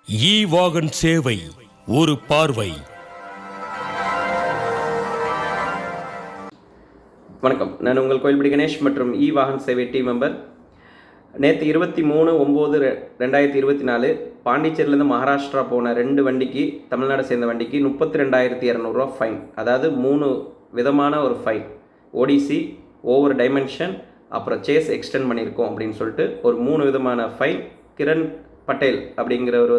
Vaughan சேவை ஒரு பார்வை. வணக்கம், நான் உங்கள் கோயில்படி கணேஷ் மற்றும் வாகன் சேவை டீம் மெம்பர். நேற்று 23/9/2024 பாண்டிச்சேரியிலேருந்து மகாராஷ்டிரா போன 2 வண்டிக்கு, தமிழ்நாடு சேர்ந்த வண்டிக்கு 32,200 ரூபா ஃபைன். அதாவது 3 விதமான ஒரு ஃபைன். ஓடிசி, ஓவர் டைமென்ஷன், அப்புறம் சேஸ் எக்ஸ்டெண்ட் பண்ணியிருக்கோம் அப்படின்னு சொல்லிட்டு ஒரு 3 விதமான ஃபைன். கிரண் பட்டேல் அப்படிங்கிறவர்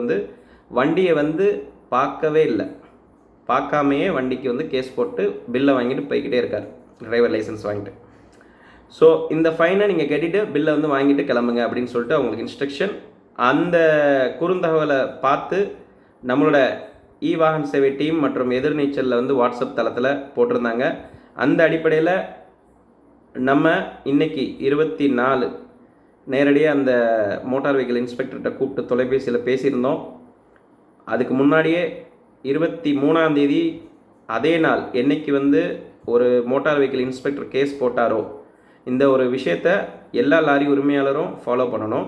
வண்டியை பார்க்கவே இல்லை, பார்க்காமையே வண்டிக்கு கேஸ் போட்டு பில்லை வாங்கிட்டு போய்கிட்டே இருக்கார், டிரைவர் லைசன்ஸ் வாங்கிட்டு. ஸோ இந்த ஃபைனை நீங்கள் கட்டிட்டு பில்லை வாங்கிட்டு கிளம்புங்க அப்படின்னு சொல்லிட்டு அவங்களுக்கு இன்ஸ்ட்ரக்ஷன். அந்த குறுந்தகவலை பார்த்து நம்மளோட வாகன் சேவை டீம் மற்றும் எதிர்நீச்சலில் வாட்ஸ்அப் தளத்தில் போட்டிருந்தாங்க. அந்த அடிப்படையில் நம்ம இன்னைக்கு 24 நேரடியாக அந்த மோட்டார் வெஹிக்கிள் இன்ஸ்பெக்டர்கிட்ட கூப்பிட்டு தொலைபேசியில் பேசியிருந்தோம். அதுக்கு முன்னாடியே 23ஆம் தேதி அதே நாள் என்னைக்கு ஒரு மோட்டார் வெஹிக்கிள் இன்ஸ்பெக்டர் கேஸ் போட்டாரோ, இந்த ஒரு விஷயத்தை எல்லா லாரி உரிமையாளரும் ஃபாலோ பண்ணணும்.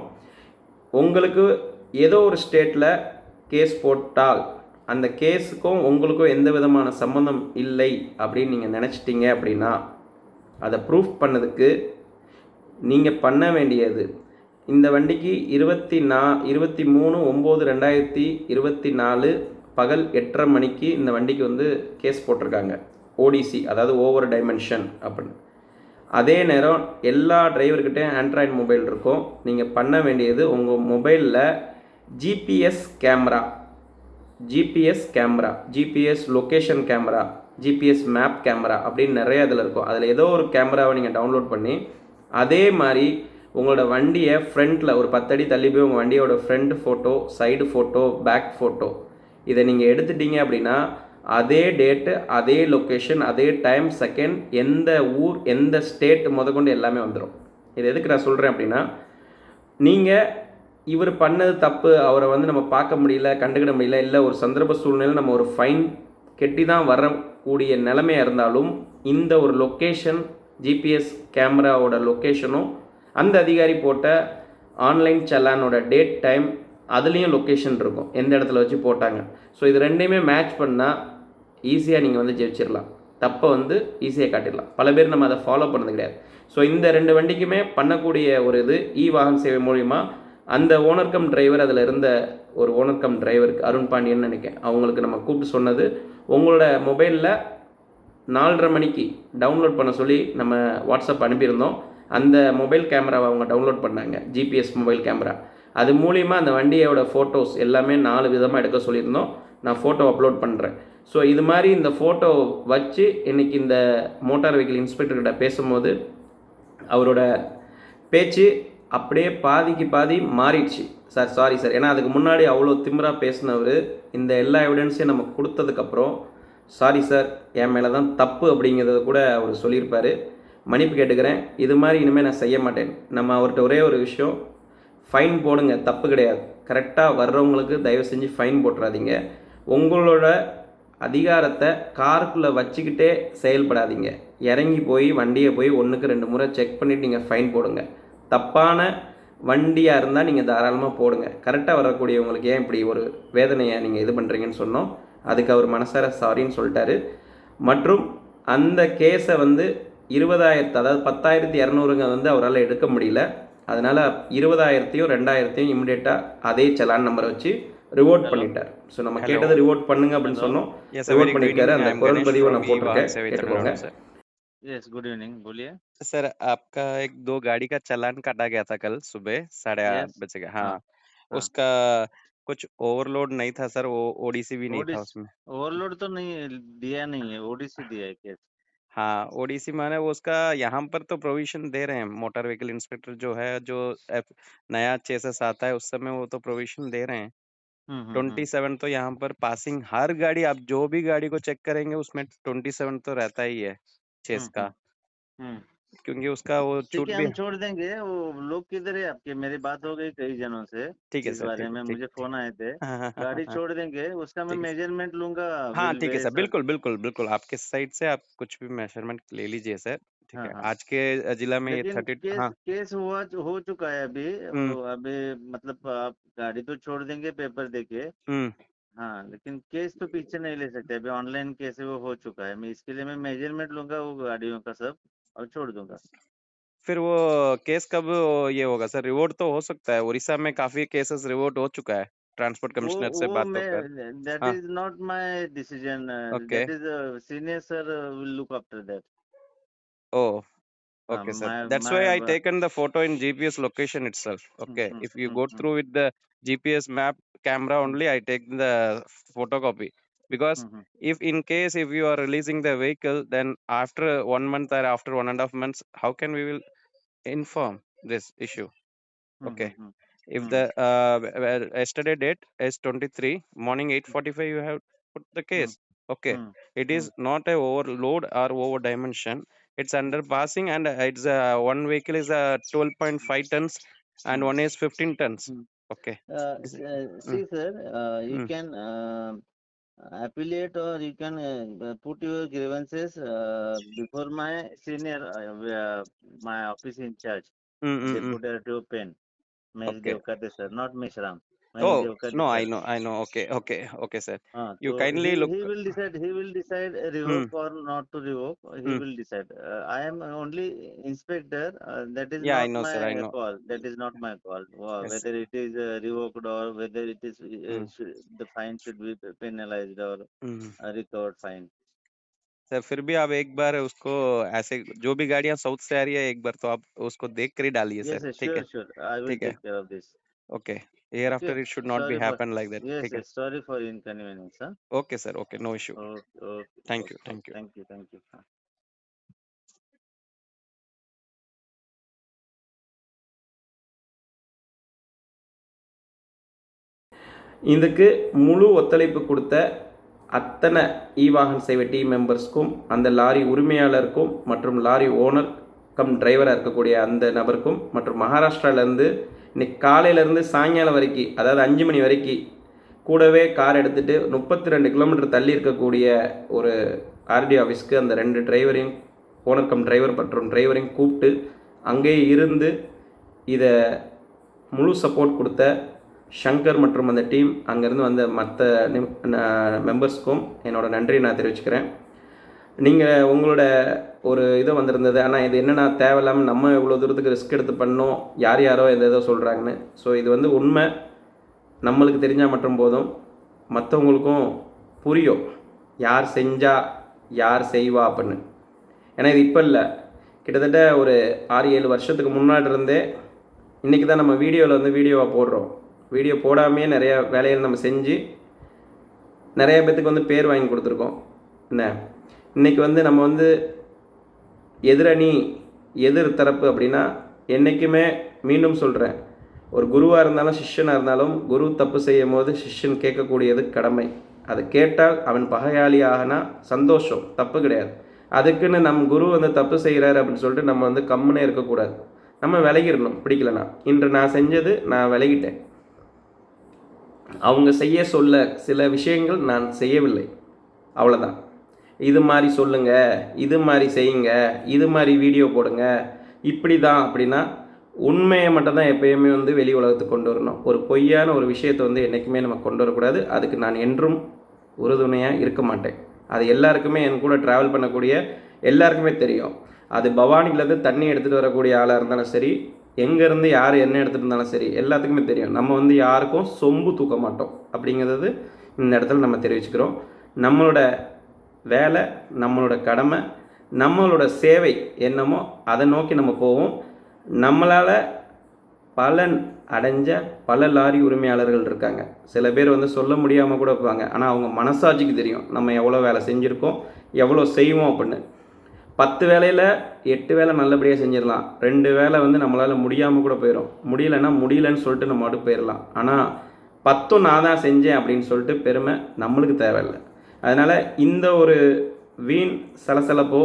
உங்களுக்கு ஏதோ ஒரு ஸ்டேட்டில் கேஸ் போட்டால் அந்த கேஸுக்கும் உங்களுக்கும் எந்த விதமான சம்மந்தம் இல்லை அப்படின்னு நீங்கள் நினச்சிட்டிங்க அப்படின்னா, அதை ப்ரூஃப் பண்ணதுக்கு நீங்கள் பண்ண வேண்டியது, இந்த வண்டிக்கு 23/9/2024 பகல் 8:30 மணிக்கு இந்த வண்டிக்கு கேஸ் போட்டிருக்காங்க. ஓடிசி, அதாவது ஓவர் டைமென்ஷன் அப்படின்னு. அதே நேரம் எல்லா டிரைவர்கிட்டையும் ஆண்ட்ராய்டு மொபைல் இருக்கும். நீங்கள் பண்ண வேண்டியது, உங்கள் மொபைலில் GPS camera, GPS location camera, GPS map camera அப்படின்னு நிறைய இதில் இருக்கும். அதில் ஏதோ ஒரு கேமராவை நீங்கள் டவுன்லோட் பண்ணி, அதே மாதிரி உங்களோட வண்டியை ஃப்ரண்ட்டில் ஒரு 10 அடி தள்ளி போய் உங்கள் வண்டியோட front photo, side photo, back photo இதை நீங்கள் எடுத்துட்டீங்க அப்படின்னா, அதே டேட்டு, அதே லொக்கேஷன், அதே டைம், செகண்ட், எந்த ஊர், எந்த ஸ்டேட் முதற்கொண்டு எல்லாமே வந்துடும். இது எதுக்கு நான் சொல்கிறேன் அப்படின்னா, நீங்கள் இவர் பண்ணது தப்பு, அவரை நம்ம பார்க்க முடியல, கண்டுக்கிட முடியல, இல்லை ஒரு சந்தர்ப்ப சூழ்நிலை நம்ம ஒரு ஃபைன் கெட்டி தான் வரக்கூடிய நிலைமையாக இருந்தாலும், இந்த ஒரு லொக்கேஷன், ஜிபிஎஸ் கேமராவோட லொக்கேஷனும், அந்த அதிகாரி போட்ட ஆன்லைன் சலானோட டேட், டைம், அதுலேயும் லொக்கேஷன் இருக்கும், எந்த இடத்துல வச்சு போட்டாங்க. ஸோ இது ரெண்டையுமே மேட்ச் பண்ணால் ஈஸியாக நீங்கள் ஜெயிச்சிடலாம், தப்பை ஈஸியாக காட்டிடலாம். பல பேர் நம்ம அதை ஃபாலோ பண்ணது கிடையாது. ஸோ இந்த 2 வண்டிக்குமே பண்ணக்கூடிய ஒரு இது வாகன் சேவை மூலிமா அந்த ஓனர் கம் டிரைவர், அதில் இருந்த ஒரு ஓனர் கம் டிரைவருக்கு, அருண் பாண்டியன் நினைக்கிறேன், அவங்களுக்கு நம்ம கூப்பிட்டு சொன்னது, உங்களோட மொபைலில் 4:30 மணிக்கு டவுன்லோட் பண்ண சொல்லி நம்ம வாட்ஸ்அப் அனுப்பியிருந்தோம். அந்த மொபைல் கேமராவை அவங்க டவுன்லோட் பண்ணாங்க, ஜிபிஎஸ் மொபைல் கேமரா. அது மூலிமா அந்த வண்டியோட ஃபோட்டோஸ் எல்லாமே 4 விதமாக எடுக்க சொல்லியிருந்தோம். நான் ஃபோட்டோ அப்லோட் பண்ணுறேன். ஸோ இது மாதிரி இந்த ஃபோட்டோ வச்சு இன்றைக்கி இந்த மோட்டார் வெஹிக்கிள் இன்ஸ்பெக்டர்கிட்ட பேசும்போது அவரோட பேச்சு அப்படியே பாதிக்கு பாதி மாறிடுச்சு. சார் சாரி சார், ஏன்னா அதுக்கு முன்னாடி அவ்வளோ திமிராக பேசினவர் இந்த எல்லா எவிடன்ஸையும் நம்ம கொடுத்ததுக்கப்புறம், சாரி சார், என் மேலே தான் தப்பு அப்படிங்கிறத கூட அவர் சொல்லியிருப்பார். மன்னிப்பு கேட்டுக்கிறேன், இது மாதிரி இனிமேல் நான் செய்ய மாட்டேன். நம்ம அவர்கிட்ட ஒரே ஒரு விஷயம், ஃபைன் போடுங்க, தப்பு கிடையாது. கரெக்டாக வர்றவங்களுக்கு தயவு செஞ்சு ஃபைன் போட்டுறாதீங்க. உங்களோட அதிகாரத்தை காருக்குள்ளே வச்சுக்கிட்டே செயல்படாதீங்க. இறங்கி போய் வண்டியை போய் 1க்கு 2 முறை செக் பண்ணிவிட்டு நீங்கள் ஃபைன் போடுங்க. தப்பான வண்டியாக இருந்தால் நீங்கள் தாராளமாக போடுங்க. கரெக்டாக வரக்கூடியவங்களுக்கு ஏன் இப்படி ஒரு வேதனையை நீங்கள் இது பண்ணுறீங்கன்னு சொன்னோம். அதுக்கு அவர் மனசார சாரின்னு சொல்லிட்டாரு. மற்றும் அந்த கேஸை 20,000, அதாவது 10,200 அவரால் எடுக்க முடியல. அதனால் 20,000த்தையும் 2,000த்தையும் இமிடியேட்டாக அதே சலான் நம்பரை வச்சு ரிவோர்ட் பண்ணிட்டார். ஸோ நம்ம கேட்டதை ரிவோர்ட் பண்ணுங்க அப்படின்னு சொன்னோம், ரிவோர்ட் பண்ணிட்டாரு. அந்த குரல் பதிவை நான் போட்டிருக்கேன், கேட்டுக்கோங்க. यस, गुड इवनिंग, बोलिए सर। आपका 2 गाड़ी का चालान काटा गया था कल सुबह 8:30 बजे का। हाँ, उसका कुछ ओवरलोड नहीं था सर, वो ओडीसी भी नहीं था उसमें। ओवरलोड तो नहीं दिया, नहीं है, ओडीसी दिया है केस। हाँ, ओडीसी माने वो उसका यहाँ पर तो प्रोविजन दे रहे हैं, मोटर व्हीकल इंस्पेक्टर जो है, जो नया चेसिस आता है उस समय वो तो प्रोविजन दे रहे हैं। 27 तो यहाँ पर पासिंग, हर गाड़ी, आप जो भी गाड़ी को चेक करेंगे उसमें 27 तो रहता ही है चेस का, क्योंकि उसका वो छूट भी। हम छोड़ देंगे, वो लोग किधर है आपके? मेरी बात हो गई कई जनों से, ठीक है इस सर, बारे में मुझे फोन आए थे। गाड़ी छोड़ देंगे, उसका मैं मेजरमेंट लूंगा। हाँ ठीक है सर, बिल्कुल बिल्कुल बिल्कुल, आपके साइड से आप कुछ भी मेजरमेंट ले लीजिए सर, ठीक हाँ है। हाँ आज के जिला में ये लेकिन 30 केस हाँ केस हुआ हो चुका है अभी हम्म अभी मतलब आप गाड़ी तो छोड़ देंगे पेपर देके। हम्म हाँ लेकिन केस तो पीछे नहीं ले सकते अभी ऑनलाइन केस है वो हो चुका है मैं इसके लिए मैं मेजरमेंट लूंगा वो गाड़ियों का सब और छोड़ दूंगा। फिर वो केस कब ये होगा सर? रिवोट तो हो सकता है, उड़ीसा में काफी केसेस रिवोट हो चुका है ट्रांसपोर्ट कमिश्नर से वो बात होकर। मैं दैट हाँ is not my decision okay that is senior sir will look after that. Oh हाँ Okay, sir. मैं That's why I taken the photo in GPS location itself. Okay. If you go through with the GPS map camera only, I take the photocopy. Because if in case if you are releasing the vehicle, then after 1 month or after 1.5 months, how can we will inform this issue? Okay. If the yesterday date is 23 morning 8:45, you have put the case. Okay. It is not a overload or over dimension. It's under passing, and it's one vehicle is 12.5 tons and one is 15 tons. Okay. Is it- see mm, sir you mm, can appellate or you can put your grievances before my senior my office in charge mm, mm, mm. deputy RTO pen Mahesh Okay. Devkate sir not Mishram Mahesh Oh, Devkate no, sir. I know. Okay, okay, okay, sir. You So kindly look. he will decide Mm, revoke or not to revoke. He mm. will decide. I am only inspector. That is Yeah, I not know, sir. I my know. call. That is not my call. Yes. Whether it is revoked or whether it is Mm, the fine should be penalized or mm. recovered fine. Sir फिर भी आप एक बार उसको ऐसे जो भी गाड़ियां south से आ रही है एक बार तो आप उसको देख कर ही डालिए Yes, सर। yes, ठीक है, sure. I will ठीक है, take care of this. Okay. Here Okay. After it should not be Sorry for happen like that. yes, ठीक है, yes. Sorry for inconvenience. Huh? Okay sir, okay, no issue. Thank you, Okay. Thank you. Thank you. Thank you. இதுக்கு முழு ஒத்துழைப்பு கொடுத்த அத்தனை Vaughan சேவை team மெம்பர்ஸ்க்கும் அந்த lorry உரிமையாளருக்கும் மற்றும் லாரி ஓனர் கம் டிரைவராக இருக்கக்கூடிய அந்த நபருக்கும் மற்றும் மகாராஷ்டிராவிலேருந்து இன்னைக்கு காலையிலேருந்து சாயங்காலம் வரைக்கும் அதாவது 5 மணி வரைக்கும் கூடவே கார் எடுத்துகிட்டு 32 கிலோமீட்டர் தள்ளி இருக்கக்கூடிய ஒரு ஆர்டி ஆஃபீஸ்க்கு அந்த 2 டிரைவரையும் ஓனர் கம் டிரைவர் மற்றும் டிரைவரையும் கூப்பிட்டு அங்கேயே இருந்து இதை முழு சப்போர்ட் கொடுத்த ஷங்கர் மற்றும் அந்த டீம் அங்கேருந்து வந்த மற்ற மெம்பர்ஸ்க்கும் என்னோட நன்றியை நான் தெரிவிச்சுக்கிறேன். நீங்கள் உங்களோட ஒரு இது வந்திருந்தது, ஆனால் இது என்னென்னா தேவையில்லாமல் நம்ம இவ்வளோ தூரத்துக்கு ரிஸ்க் எடுத்து பண்ணோம், யாரோ எதோ சொல்கிறாங்கன்னு. ஸோ இது வந்து உண்மை, நம்மளுக்கு தெரிஞ்சால் மட்டும் போதும், மற்றவங்களுக்கும் புரியும் யார் செஞ்சா யார் செய்வா அப்படின்னு. ஏன்னா இது இப்போ இல்லை, கிட்டத்தட்ட ஒரு 6-7 வருஷத்துக்கு முன்னாடி இருந்தே இன்றைக்கி தான் நம்ம வீடியோவில் வந்து வீடியோவாக போடுறோம். வீடியோ போடாமையே நிறையா வேலைகள் நம்ம செஞ்சு நிறைய பேத்துக்கு வந்து பேர் வாங்கி கொடுத்துருக்கோம். என்ன இன்றைக்கி வந்து நம்ம வந்து எதிரணி எதிர் தரப்பு அப்படின்னா என்றைக்குமே மீண்டும் சொல்கிறேன், ஒரு குருவாக இருந்தாலும் சிஷ்யனாக இருந்தாலும் குரு தப்பு செய்யும் போது சிஷ்யன் கேட்கக்கூடியது கடமை. அது கேட்டால் அவன் பகையாளி ஆகினா சந்தோஷம், தப்பு கிடையாது. அதுக்குன்னு நம் குரு வந்து தப்பு செய்கிறாரு அப்படின்னு சொல்லிட்டு நம்ம வந்து கம்முன்னே இருக்கக்கூடாது, நம்ம விலகிடணும். பிடிக்கலனா இன்று நான் செஞ்சது நான் விலகிட்டேன், அவங்க செய்ய சொல்ல சில விஷயங்கள் நான் செய்யவில்லை, அவ்வளோதான். இது மாதிரி சொல்லுங்கள், இது மாதிரி செய்யுங்க, இது மாதிரி வீடியோ போடுங்க, இப்படி தான் அப்படின்னா உண்மையை மட்டும்தான் எப்பயுமே வந்து வெளி உலகத்துக்கு கொண்டு வரணும். ஒரு பொய்யான ஒரு விஷயத்தை வந்து என்றைக்குமே நம்ம கொண்டு வரக்கூடாது. அதுக்கு நான் என்றும் உறுதுணையாக இருக்க மாட்டேன். அது எல்லாருக்குமே என் கூட ட்ராவல் பண்ணக்கூடிய எல்லாருக்குமே தெரியும். அது பவானிலேருந்து தண்ணி எடுத்துகிட்டு வரக்கூடிய ஆளாக இருந்தாலும் சரி, எங்கேருந்து யார் என்ன எடுத்துகிட்டு இருந்தாலும் சரி, எல்லாத்துக்குமே தெரியும். நம்ம வந்து யாருக்கும் சொம்பு தூக்க மாட்டோம் அப்படிங்கிறது இந்த இடத்துல நம்ம தெரிவிச்சுக்கிறோம். நம்மளோட வேலை, நம்மளோட கடமை, நம்மளோட சேவை என்னமோ அதை நோக்கி நம்ம போவோம். நம்மளால் பலன் அடைஞ்ச பல லாரி உரிமையாளர்கள் இருக்காங்க. சில பேர் வந்து சொல்ல முடியாமல் கூட இருப்பாங்க, ஆனால் அவங்க மனசாட்சிக்கு தெரியும் நம்ம எவ்வளோ வேலை செஞ்சுருக்கோம், எவ்வளோ செய்வோம் அப்படின்னு. 10 வேலையில் 8 வேலை நல்லபடியாக செஞ்சிடலாம், 2 வேலை வந்து நம்மளால் முடியாமல் கூட போயிடும். முடியலைன்னா முடியலன்னு சொல்லிட்டு நம்ம மட்டும் போயிடலாம். ஆனால் 10 நான் தான் செஞ்சேன் அப்படின்னு சொல்லிட்டு பெருமை நம்மளுக்கு தேவையில்லை. அதனால் இந்த ஒரு வீண் சலசலப்போ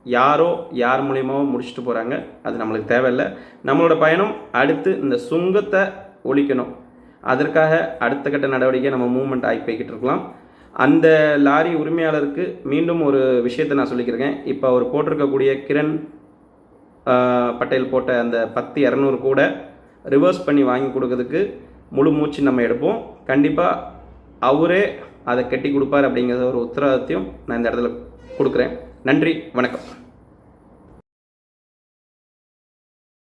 யாரோ யார் மூலியமாவோ முடிச்சுட்டு போகிறாங்க, அது நம்மளுக்கு தேவையில்லை. நம்மளோட பயணம் அடுத்து இந்த சுங்கத்தை ஒழிக்கணும். அதற்காக அடுத்த கட்ட நடவடிக்கை நம்ம மூவ்மெண்ட் ஆகி போய்கிட்டு இருக்கலாம். அந்த லாரி உரிமையாளருக்கு மீண்டும் ஒரு விஷயத்தை நான் சொல்லிக்கிறேன். இப்போ அவர் போட்டிருக்கக்கூடிய கிரண் பட்டேல் போட்ட அந்த 10,200 கூட ரிவர்ஸ் பண்ணி வாங்கி கொடுக்கறதுக்கு முழு மூச்சு நம்ம எடுப்போம். கண்டிப்பாக அவரே அதை கட்டி கொடுப்பார் அப்படிங்கிற ஒரு உத்தரவாதத்தையும் நான் இந்த இடத்துல கொடுக்குறேன். நன்றி, வணக்கம்.